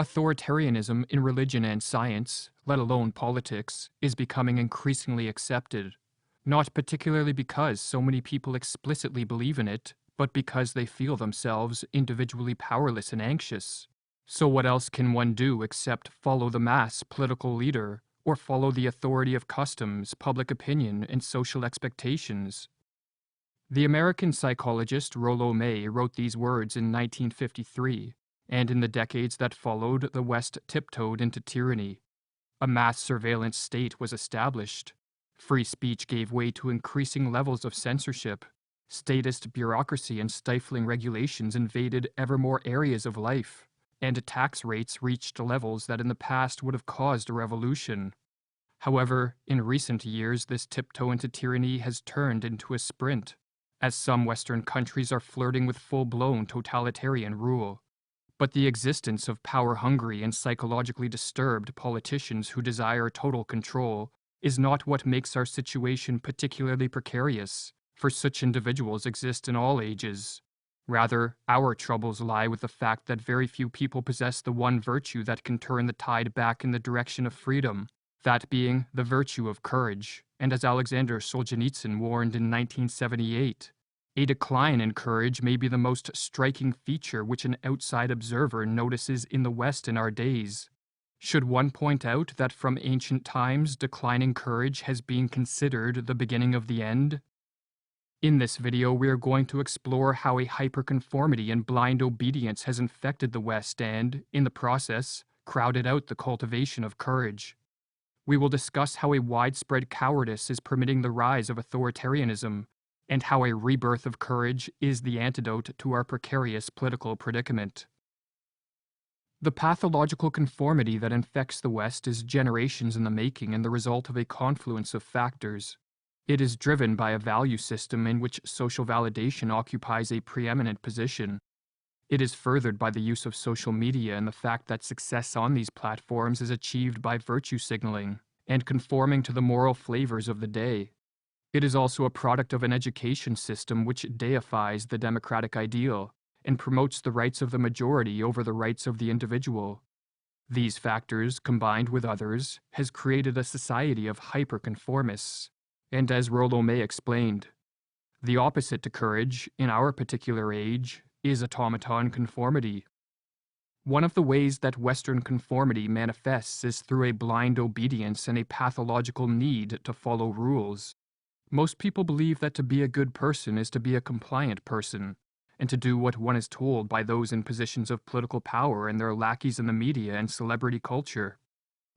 Authoritarianism in religion and science, let alone politics, is becoming increasingly accepted, not particularly because so many people explicitly believe in it, but because they feel themselves individually powerless and anxious. So what else can one do except follow the mass political leader, or follow the authority of customs, public opinion, and social expectations? The American psychologist Rollo May wrote these words in 1953, and in the decades that followed, the West tiptoed into tyranny. A mass surveillance state was established. Free speech gave way to increasing levels of censorship. Statist bureaucracy and stifling regulations invaded ever more areas of life, and tax rates reached levels that in the past would have caused a revolution. However, in recent years, this tiptoe into tyranny has turned into a sprint, as some Western countries are flirting with full-blown totalitarian rule. But the existence of power-hungry and psychologically disturbed politicians who desire total control is not what makes our situation particularly precarious, for such individuals exist in all ages. Rather, our troubles lie with the fact that very few people possess the one virtue that can turn the tide back in the direction of freedom, that being the virtue of courage, and as Alexander Solzhenitsyn warned in 1978, a decline in courage may be the most striking feature which an outside observer notices in the West in our days. Should one point out that from ancient times declining courage has been considered the beginning of the end? In this video, we are going to explore how a hyperconformity and blind obedience has infected the West and, in the process, crowded out the cultivation of courage. We will discuss how a widespread cowardice is permitting the rise of authoritarianism, and how a rebirth of courage is the antidote to our precarious political predicament. The pathological conformity that infects the West is generations in the making and the result of a confluence of factors. It is driven by a value system in which social validation occupies a preeminent position. It is furthered by the use of social media and the fact that success on these platforms is achieved by virtue signaling and conforming to the moral flavors of the day. It is also a product of an education system which deifies the democratic ideal and promotes the rights of the majority over the rights of the individual. These factors, combined with others, has created a society of hyperconformists. And as Rollo May explained, the opposite to courage, in our particular age, is automaton conformity. One of the ways that Western conformity manifests is through a blind obedience and a pathological need to follow rules. Most people believe that to be a good person is to be a compliant person, and to do what one is told by those in positions of political power and their lackeys in the media and celebrity culture.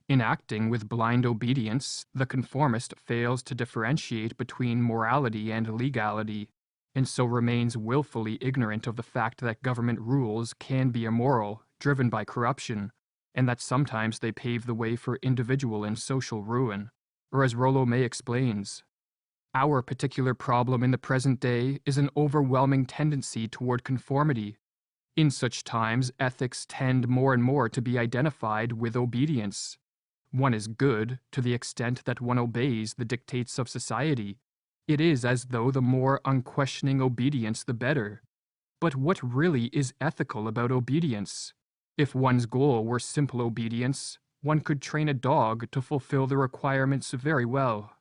In acting with blind obedience, the conformist fails to differentiate between morality and legality, and so remains willfully ignorant of the fact that government rules can be immoral, driven by corruption, and that sometimes they pave the way for individual and social ruin. Or as Rollo May explains, our particular problem in the present day is an overwhelming tendency toward conformity. In such times, ethics tend more and more to be identified with obedience. One is good to the extent that one obeys the dictates of society. It is as though the more unquestioning obedience the better. But what really is ethical about obedience? If one's goal were simple obedience, one could train a dog to fulfill the requirements very well.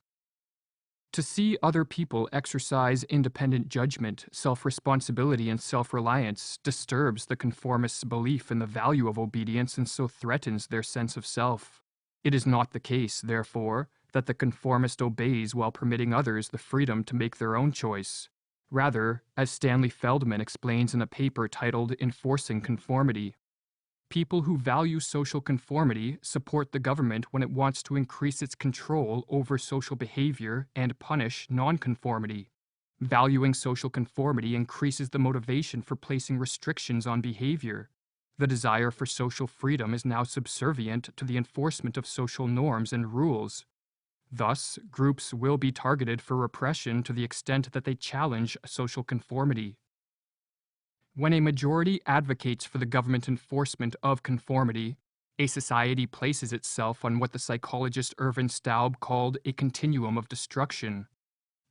To see other people exercise independent judgment, self-responsibility, and self-reliance disturbs the conformists' belief in the value of obedience and so threatens their sense of self. It is not the case, therefore, that the conformist obeys while permitting others the freedom to make their own choice. Rather, as Stanley Feldman explains in a paper titled Enforcing Conformity, people who value social conformity support the government when it wants to increase its control over social behavior and punish nonconformity. Valuing social conformity increases the motivation for placing restrictions on behavior. The desire for social freedom is now subservient to the enforcement of social norms and rules. Thus, groups will be targeted for repression to the extent that they challenge social conformity. When a majority advocates for the government enforcement of conformity, a society places itself on what the psychologist Irvin Staub called a continuum of destruction.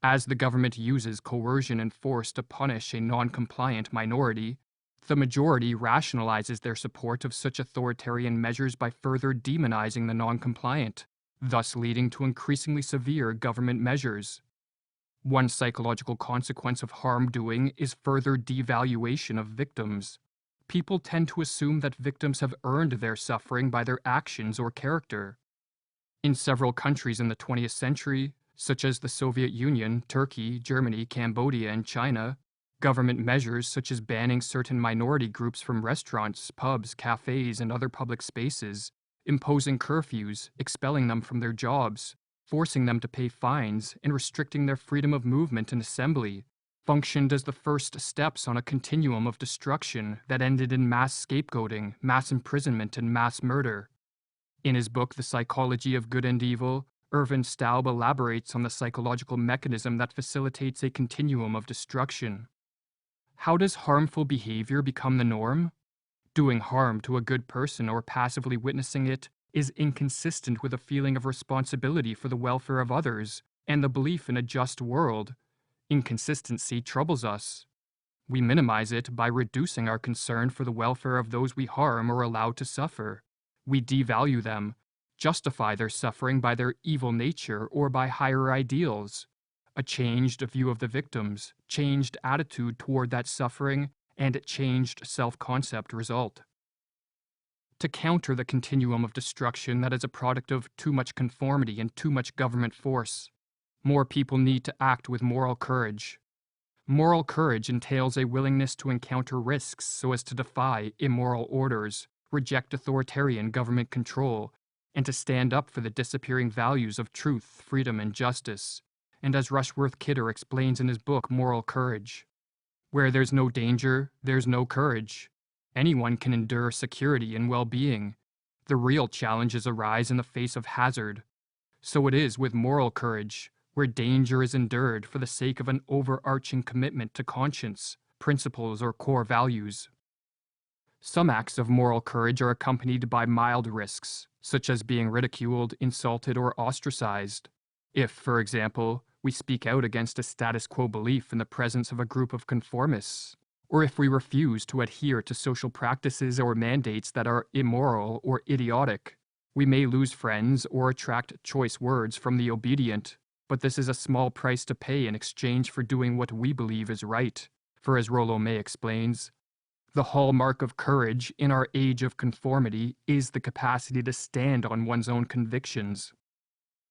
As the government uses coercion and force to punish a non-compliant minority, The majority rationalizes their support of such authoritarian measures by further demonizing the non-compliant, thus leading to increasingly severe government measures. One psychological consequence of harm-doing is further devaluation of victims. People tend to assume that victims have earned their suffering by their actions or character. In several countries in the 20th century, such as the Soviet Union, Turkey, Germany, Cambodia, and China, government measures such as banning certain minority groups from restaurants, pubs, cafes, and other public spaces, imposing curfews, expelling them from their jobs, forcing them to pay fines, and restricting their freedom of movement and assembly, functioned as the first steps on a continuum of destruction that ended in mass scapegoating, mass imprisonment, and mass murder. In his book, The Psychology of Good and Evil, Ervin Staub elaborates on the psychological mechanism that facilitates a continuum of destruction. How does harmful behavior become the norm? Doing harm to a good person or passively witnessing it is inconsistent with a feeling of responsibility for the welfare of others and the belief in a just world. Inconsistency troubles us. We minimize it by reducing our concern for the welfare of those we harm or allow to suffer. We devalue them, justify their suffering by their evil nature or by higher ideals. A changed view of the victims, changed attitude toward that suffering, and changed self-concept result. To counter the continuum of destruction that is a product of too much conformity and too much government force, more people need to act with moral courage. Moral courage entails a willingness to encounter risks so as to defy immoral orders, reject authoritarian government control, and to stand up for the disappearing values of truth, freedom, and justice. And as Rushworth Kidder explains in his book Moral Courage, where there's no danger, there's no courage. Anyone can endure security and well-being. The real challenges arise in the face of hazard. So it is with moral courage, where danger is endured for the sake of an overarching commitment to conscience, principles, or core values. Some acts of moral courage are accompanied by mild risks, such as being ridiculed, insulted, or ostracized. If, for example, we speak out against a status quo belief in the presence of a group of conformists, or if we refuse to adhere to social practices or mandates that are immoral or idiotic, we may lose friends or attract choice words from the obedient, but this is a small price to pay in exchange for doing what we believe is right, for as Rollo May explains, the hallmark of courage in our age of conformity is the capacity to stand on one's own convictions.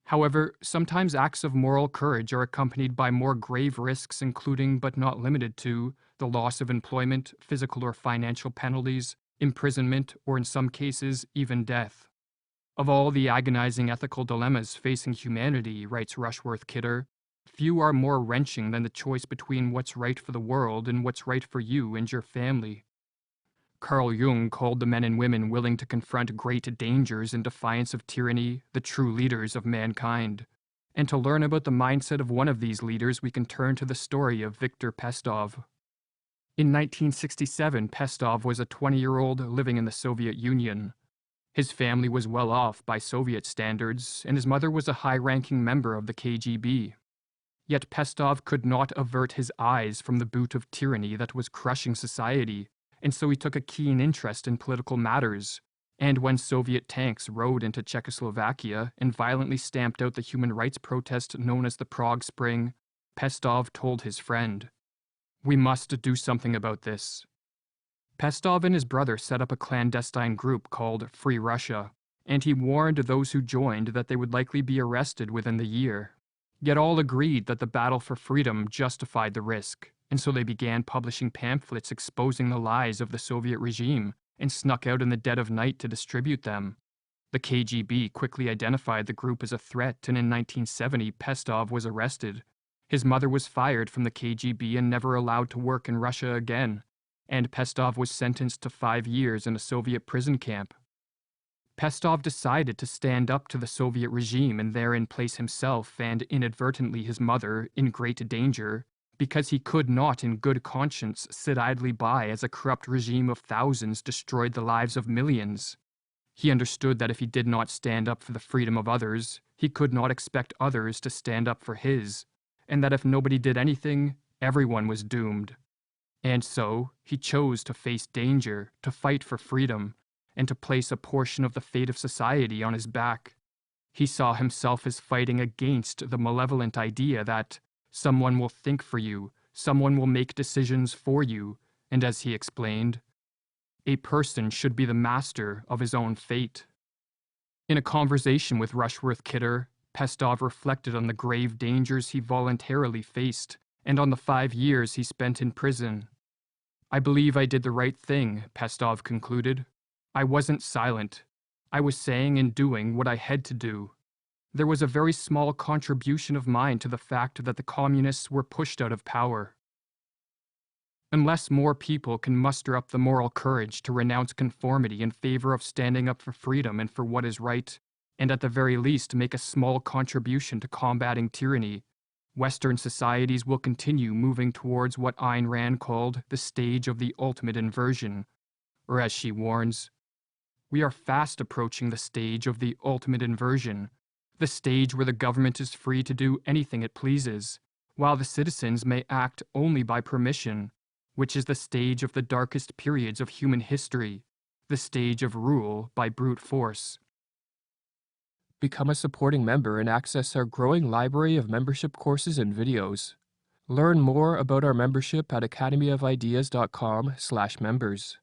However, sometimes acts of moral courage are accompanied by more grave risks, including but not limited to the loss of employment, physical or financial penalties, imprisonment, or in some cases, even death. Of all the agonizing ethical dilemmas facing humanity, writes Rushworth Kidder, few are more wrenching than the choice between what's right for the world and what's right for you and your family. Carl Jung called the men and women willing to confront great dangers in defiance of tyranny the true leaders of mankind. And to learn about the mindset of one of these leaders, we can turn to the story of Viktor Pestov. In 1967, Pestov was a 20-year-old living in the Soviet Union. His family was well off by Soviet standards, and his mother was a high-ranking member of the KGB. Yet Pestov could not avert his eyes from the boot of tyranny that was crushing society, and so he took a keen interest in political matters. And when Soviet tanks rode into Czechoslovakia and violently stamped out the human rights protest known as the Prague Spring, Pestov told his friend, "We must do something about this." Pestov and his brother set up a clandestine group called Free Russia, and he warned those who joined that they would likely be arrested within the year. Yet all agreed that the battle for freedom justified the risk, and so they began publishing pamphlets exposing the lies of the Soviet regime and snuck out in the dead of night to distribute them. The KGB quickly identified the group as a threat, and in 1970, Pestov was arrested. His mother was fired from the KGB and never allowed to work in Russia again, and Pestov was sentenced to 5 years in a Soviet prison camp. Pestov decided to stand up to the Soviet regime and therein place himself and inadvertently his mother in great danger, because he could not in good conscience sit idly by as a corrupt regime of thousands destroyed the lives of millions. He understood that if he did not stand up for the freedom of others, he could not expect others to stand up for his, and that if nobody did anything, everyone was doomed. And so, he chose to face danger, to fight for freedom, and to place a portion of the fate of society on his back. He saw himself as fighting against the malevolent idea that someone will think for you, someone will make decisions for you, and as he explained, a person should be the master of his own fate. In a conversation with Rushworth Kidder, Pestov reflected on the grave dangers he voluntarily faced and on the 5 years he spent in prison. I believe I did the right thing, Pestov concluded. I wasn't silent. I was saying and doing what I had to do. There was a very small contribution of mine to the fact that the communists were pushed out of power. Unless more people can muster up the moral courage to renounce conformity in favor of standing up for freedom and for what is right, and at the very least make a small contribution to combating tyranny, Western societies will continue moving towards what Ayn Rand called the stage of the ultimate inversion, or as she warns, we are fast approaching the stage of the ultimate inversion, the stage where the government is free to do anything it pleases, while the citizens may act only by permission, which is the stage of the darkest periods of human history, the stage of rule by brute force. Become a supporting member and access our growing library of membership courses and videos. Learn more about our membership at academyofideas.com/members.